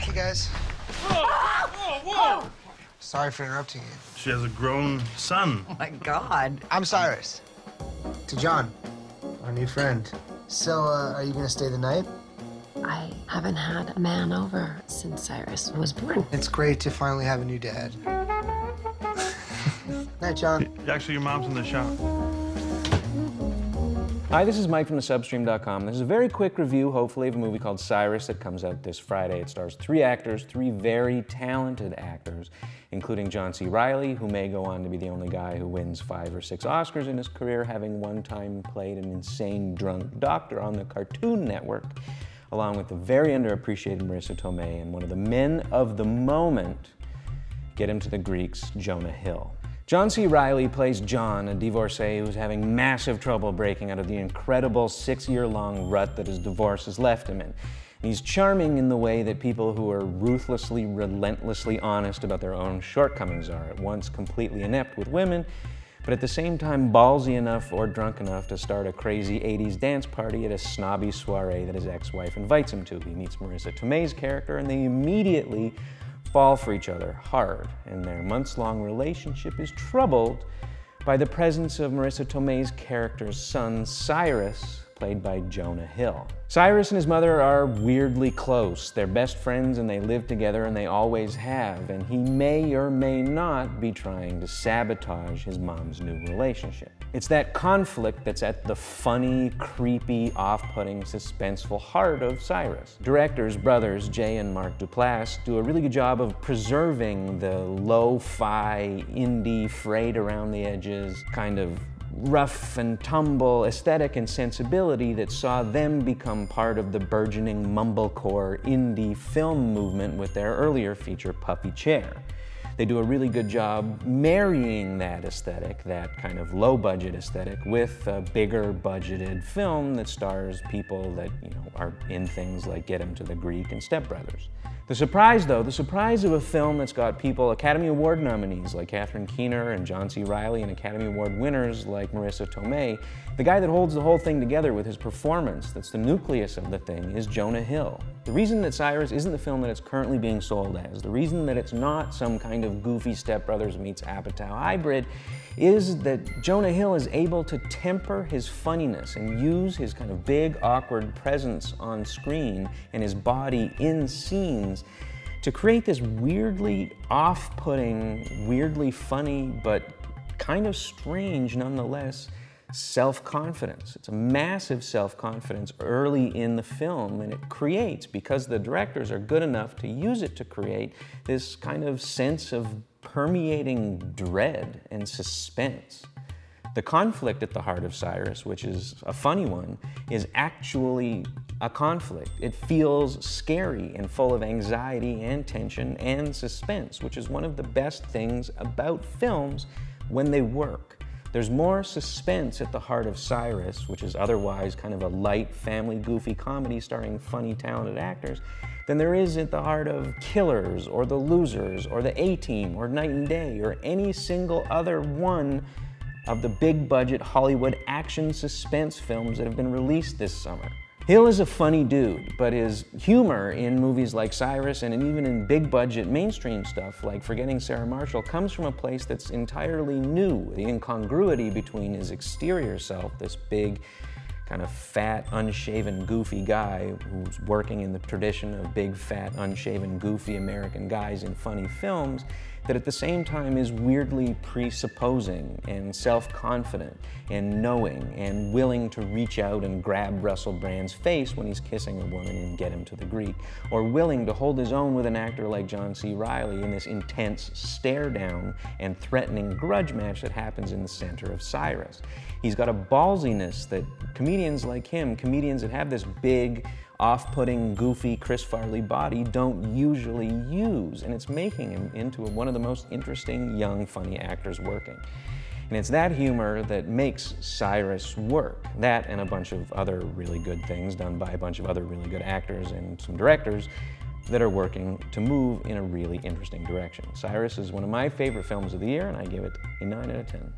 Hey, guys. Whoa! Sorry for interrupting you. She has a grown son. Oh my God. I'm Cyrus. To John, our new friend. So, are you gonna stay the night? I haven't had a man over since Cyrus was born. It's great to finally have a new dad. Night, John. Actually, your mom's in the shop. Hi, this is Mike from thesubstream.com. This is a very quick review, hopefully, of a movie called Cyrus that comes out this Friday. It stars three actors, three very talented actors, including John C. Reilly, who may go on to be the only guy who wins 5 or 6 Oscars in his career, having one time played an insane drunk doctor on the Cartoon Network, along with the very underappreciated Marissa Tomei and one of the men of the moment, get him to the Greeks, Jonah Hill. John C. Reilly plays John, a divorcee who's having massive trouble breaking out of the incredible 6-year-long rut that his divorce has left him in. He's charming in the way that people who are ruthlessly, relentlessly honest about their own shortcomings are, at once completely inept with women, but at the same time ballsy enough or drunk enough to start a crazy 80s dance party at a snobby soiree that his ex-wife invites him to. He meets Marissa Tomei's character and they immediately fall for each other hard, and their months-long relationship is troubled by the presence of Marissa Tomei's character's son, Cyrus, played by Jonah Hill. Cyrus and his mother are weirdly close. They're best friends and they live together and they always have, and he may or may not be trying to sabotage his mom's new relationship. It's that conflict that's at the funny, creepy, off-putting, suspenseful heart of Cyrus. Directors, brothers Jay and Mark Duplass, do a really good job of preserving the lo-fi, indie, frayed around the edges, kind of rough and tumble aesthetic and sensibility that saw them become part of the burgeoning mumblecore indie film movement with their earlier feature, Puffy Chair. They do a really good job marrying that aesthetic, that kind of low-budget aesthetic, with a bigger budgeted film that stars people that, are in things like Get 'Em to the Greek and Step Brothers. The surprise, though, the surprise of a film that's got people, Academy Award nominees like Catherine Keener and John C. Reilly, and Academy Award winners like Marissa Tomei, the guy that holds the whole thing together with his performance, that's the nucleus of the thing, is Jonah Hill. The reason that Cyrus isn't the film that it's currently being sold as, the reason that it's not some kind of goofy Step Brothers meets Apatow hybrid, is that Jonah Hill is able to temper his funniness and use his kind of big, awkward presence on screen and his body in scenes to create this weirdly off-putting, weirdly funny, but kind of strange nonetheless, self-confidence. It's a massive self-confidence early in the film, and it creates, because the directors are good enough to use it to create this kind of sense of permeating dread and suspense. The conflict at the heart of Cyrus, which is a funny one, is actually a conflict. It feels scary and full of anxiety and tension and suspense, which is one of the best things about films when they work. There's more suspense at the heart of Cyrus, which is otherwise kind of a light, family, goofy comedy starring funny, talented actors, than there is at the heart of Killers, or The Losers, or The A-Team, or Night and Day, or any single other one of the big-budget Hollywood action suspense films that have been released this summer. Hill is a funny dude, but his humor in movies like Cyrus and even in big-budget mainstream stuff like Forgetting Sarah Marshall comes from a place that's entirely new. The incongruity between his exterior self, this big, kind of fat, unshaven, goofy guy who's working in the tradition of big, fat, unshaven, goofy American guys in funny films, that at the same time is weirdly presupposing and self-confident and knowing and willing to reach out and grab Russell Brand's face when he's kissing a woman and Get Him to the Greek, or willing to hold his own with an actor like John C. Reilly in this intense stare-down and threatening grudge match that happens in the center of Cyrus. He's got a ballsiness that comedians like him, comedians that have this big, off-putting, goofy Chris Farley body don't usually use, and it's making him into one of the most interesting, young, funny actors working. And it's that humor that makes Cyrus work. That and a bunch of other really good things done by a bunch of other really good actors and some directors that are working to move in a really interesting direction. Cyrus is one of my favorite films of the year, and I give it a 9 out of 10.